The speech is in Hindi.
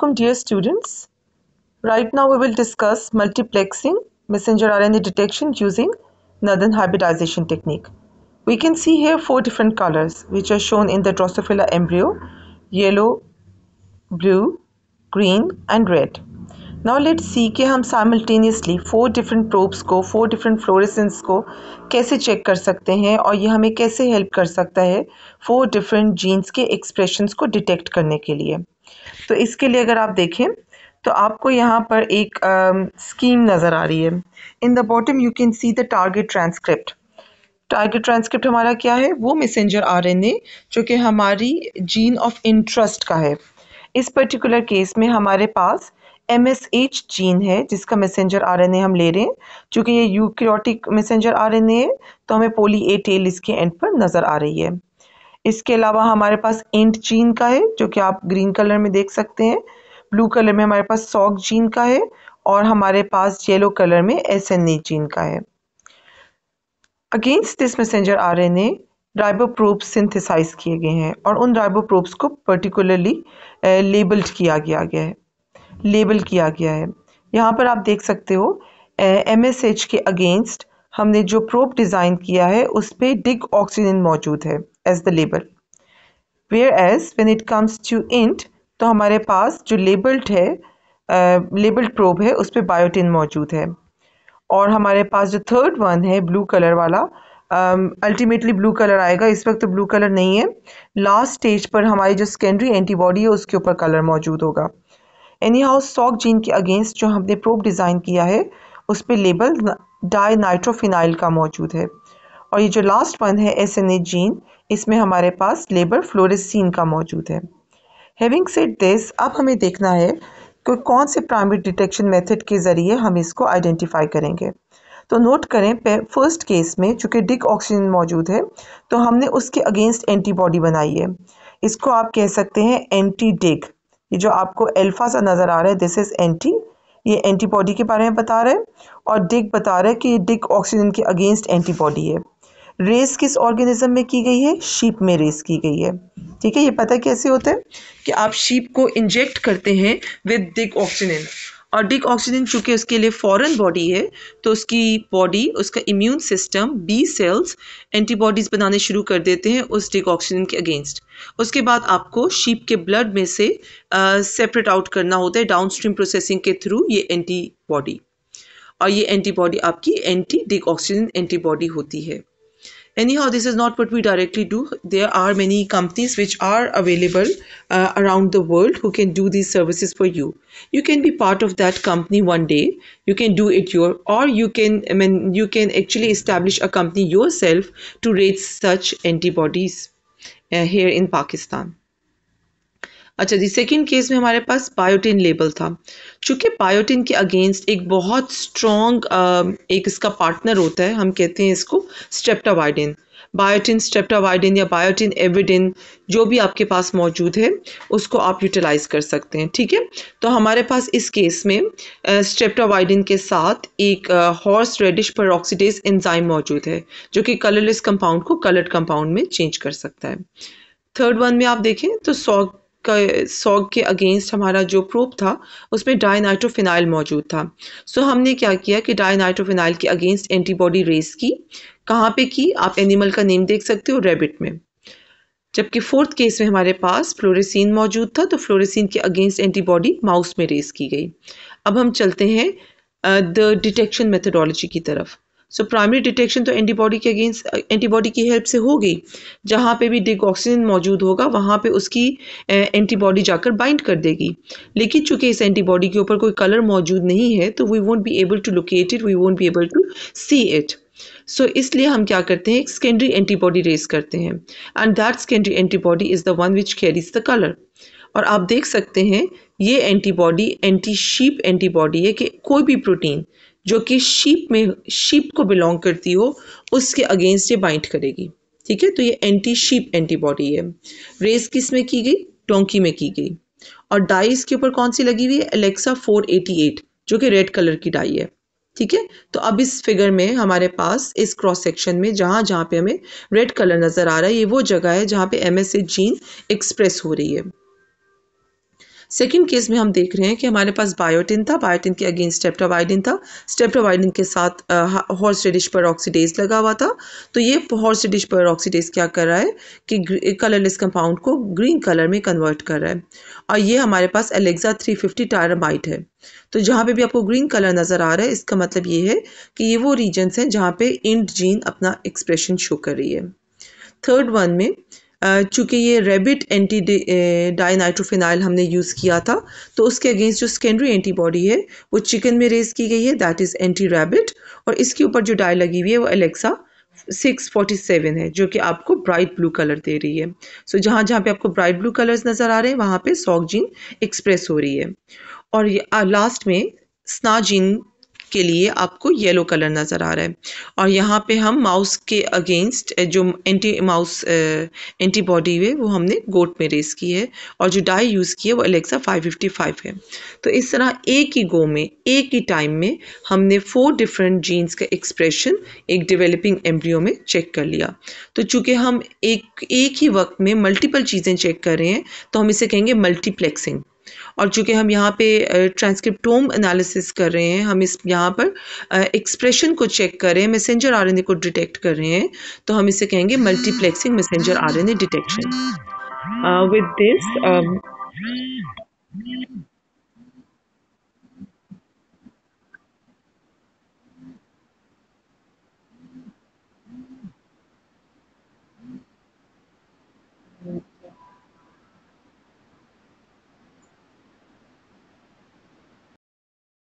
Welcome dear students. Right now we will discuss multiplexing messenger RNA detection using Northern hybridization technique. We can see here 4 different colors which are shown in the Drosophila embryo: yellow, blue, green and red. Now let's see कि हम simultaneously 4 different probes को 4 different fluorescence को कैसे चेक कर सकते हैं और ये हमें कैसे हेल्प कर सकता है 4 different genes के expressions को डिटेक्ट करने के लिए। तो इसके लिए अगर आप देखें तो आपको यहाँ पर एक स्कीम नज़र आ रही है। In the bottom you can see the target transcript. Target transcript हमारा क्या है? वो मैसेंजर आरएनए जो कि हमारी जीन ऑफ इंटरेस्ट का है। इस पर्टिकुलर केस में हमारे पास MSH जीन है जिसका मैसेंजर आरएनए हम ले रहे हैं। चूँकि ये यूकैरियोटिक मैसेंजर आरएनए है तो हमें पोली ए टेल इसके एंड पर नज़र आ रही है। इसके अलावा हमारे पास इंट जीन का है जो कि आप ग्रीन कलर में देख सकते हैं। ब्लू कलर में हमारे पास सॉक जीन का है और हमारे पास येलो कलर में SNA जीन का है। Against this messenger RNA riboprobes synthesise किए गए हैं और उन राइबोप्रोब्स को पर्टिकुलरली लेबल किया गया है। यहाँ पर आप देख सकते हो MSH के अगेंस्ट हमने जो प्रोब डिज़ाइन किया है उस पे डिग ऑक्सीजन मौजूद है as the label. Whereas when it comes to इंट तो हमारे पास जो लेबल्ड प्रोब है उस पे बायोटिन मौजूद है। और हमारे पास जो थर्ड वन है ब्लू कलर वाला, अल्टीमेटली ब्लू कलर आएगा, इस वक्त तो ब्लू कलर नहीं है। लास्ट स्टेज पर हमारी जो सेकेंडरी एंटीबॉडी है उसके ऊपर कलर मौजूद होगा। एनी हाउ सॉक जीन के अगेंस्ट जो हमने प्रोब डिज़ाइन किया है उस पर लेबल डाई नाइट्रोफिनाइल का मौजूद है। और ये जो लास्ट वन है SNA जीन, इसमें हमारे पास लेबल फ्लोरेसीन का मौजूद है। हैविंग सेड दिस, अब हमें देखना है कि कौन से प्राइमरी डिटेक्शन मेथड के ज़रिए हम इसको आइडेंटिफाई करेंगे। तो नोट करें फर्स्ट केस में चूँकि डिग ऑक्सीजन मौजूद है तो हमने उसके अगेंस्ट एंटीबॉडी बनाई है। इसको आप कह सकते हैं एंटी डिग। ये जो आपको अल्फा सा नज़र आ रहा है दिस इज़ एंटी, ये एंटीबॉडी के बारे में बता रहा है, और डिग बता रहा है कि ये डिग ऑक्सीजन के अगेंस्ट एंटीबॉडी है। रेस किस ऑर्गेनिज्म में की गई है? शीप में रेस की गई है। ठीक है, ये पता कैसे होता है कि आप शीप को इंजेक्ट करते हैं विद डिग ऑक्सीजन, और डिग ऑक्सीजन चूँकि उसके लिए फॉरेन बॉडी है तो उसकी बॉडी, उसका immune system, B cells antibodies बनाने शुरू कर देते हैं उस डिग ऑक्सीजन के अगेंस्ट। उसके बाद आपको शीप के ब्लड में से सेपरेट आउट करना होता है डाउनस्ट्रीम प्रोसेसिंग के थ्रू ये एंटीबॉडी, और ये एंटीबॉडी आपकी एंटी डिग ऑक्सीजन एंटीबॉडी होती है। Anyhow, this is not what we directly do. There are many companies which are available around the world who can do these services for you. You can be part of that company one day. You can do it or you can actually establish a company yourself to raise such antibodies here in Pakistan. अच्छा जी, सेकेंड केस में हमारे पास बायोटिन लेबल था। चूँकि बायोटिन के अगेंस्ट एक बहुत स्ट्रॉन्ग एक इसका पार्टनर होता है, हम कहते हैं इसको स्ट्रेप्टावाइडिन। बायोटिन, स्ट्रेप्टावाइडिन या बायोटिन एविडिन जो भी आपके पास मौजूद है उसको आप यूटिलाइज कर सकते हैं। ठीक है, तो हमारे पास इस केस में स्ट्रेप्टावाइडिन के साथ एक हॉर्स रेडिश पेरोक्सीडेज एंजाइम मौजूद है जो कि कलरलेस कंपाउंड को कलर्ड कंपाउंड में चेंज कर सकता है। थर्ड वन में आप देखें तो सॉग के अगेंस्ट हमारा जो प्रोब था उसमें डाइनाइट्रोफिनाइल मौजूद था। सो हमने क्या किया कि डाइनाइट्रोफिनाइल के अगेंस्ट एंटीबॉडी रेस की। कहाँ पे की? आप एनिमल का नेम देख सकते हो, रैबिट में। जबकि फोर्थ केस में हमारे पास फ्लोरेसीन मौजूद था तो फ्लोरेसीन के अगेंस्ट एंटीबॉडी माउस में रेस की गई। अब हम चलते हैं द डिटेक्शन मेथडोलॉजी की तरफ। सो प्राइमरी डिटेक्शन तो एंटीबॉडी के अगेंस्ट एंटीबॉडी की हेल्प से हो गई। जहाँ पे भी डिग ऑक्सीजन मौजूद होगा वहाँ पे उसकी एंटीबॉडी जाकर बाइंड कर देगी। लेकिन चूंकि इस एंटीबॉडी के ऊपर कोई कलर मौजूद नहीं है तो we won't be able to locate it, we won't be able to see it. So इसलिए हम क्या करते हैं, एक सेकेंडरी एंटीबॉडी रेस करते हैं, and that secondary antibody is the one which carries the colour. और आप देख सकते हैं ये एंटीबॉडी एंटी शीप एंटीबॉडी है कि कोई भी प्रोटीन जो कि शीप को बिलोंग करती हो उसके अगेंस्ट ये बाइंड करेगी। ठीक है, तो ये एंटी शीप एंटीबॉडी है। रेस किस में की गई? डोंकी में की गई। और डाई इसके ऊपर कौन सी लगी हुई है? एलेक्सा 488 जो कि रेड कलर की डाई है। ठीक है, तो अब इस फिगर में हमारे पास इस क्रॉस सेक्शन में जहाँ जहाँ पे हमें रेड कलर नज़र आ रहा है ये वो जगह है जहाँ पे MSH जीन एक्सप्रेस हो रही है। सेकंड केस में हम देख रहे हैं कि हमारे पास बायोटिन था, बायोटिन के अगेंस्ट स्ट्रेप्टोवाइडिन था, स्ट्रेप्टोवाइडिन के साथ हॉर्स रेडिश पेरोक्सीडेज लगा हुआ था। तो ये हॉर्स रेडिश पेरोक्सीडेज क्या कर रहा है कि कलरलेस कंपाउंड को ग्रीन कलर में कन्वर्ट कर रहा है। और ये हमारे पास एलेक्सा 350 टायरामाइड है। तो जहाँ पे भी आपको ग्रीन कलर नज़र आ रहा है, इसका मतलब ये है कि ये वो रीजन्स हैं जहाँ पे इंट जीन अपना एक्सप्रेशन शो कर रही है। थर्ड वन में चूँकि ये रेबिट एंटी डाइनाइट्रोफिनाइल हमने यूज़ किया था, तो उसके अगेंस्ट जो सेकेंडरी एंटीबॉडी है वो चिकन में रेज की गई है, दैट इज़ एंटी रैबिट। और इसके ऊपर जो डाई लगी हुई है वो एलेक्सा 647 है, जो कि आपको ब्राइट ब्लू कलर दे रही है। सो जहाँ जहाँ पे आपको ब्राइट ब्लू कलर्स नज़र आ रहे हैं वहाँ पे सॉक जीन एक्सप्रेस हो रही है। और ये लास्ट में स्ना जीन के लिए आपको येलो कलर नज़र आ रहा है। और यहाँ पे हम माउस के अगेंस्ट जो एंटीबॉडी है वो हमने गोट में रेस की है, और जो डाई यूज़ की है वो एलेक्सा 555 है। तो इस तरह एक ही गो में, एक ही टाइम में हमने 4 डिफरेंट जीन्स का एक्सप्रेशन एक डेवलपिंग एम्ब्रियो में चेक कर लिया। तो चूँकि हम एक ही वक्त में मल्टीपल चीज़ें चेक कर रहे हैं, तो हम इसे कहेंगे मल्टीप्लेक्सिंग। और चूँकि हम यहाँ पे ट्रांसक्रिप्टोम एनालिसिस कर रहे हैं, हम इस यहाँ पर एक्सप्रेशन को चेक कर रहे हैं, मैसेंजर आरएनए को डिटेक्ट कर रहे हैं, तो हम इसे कहेंगे multiplexing messenger RNA detection. With this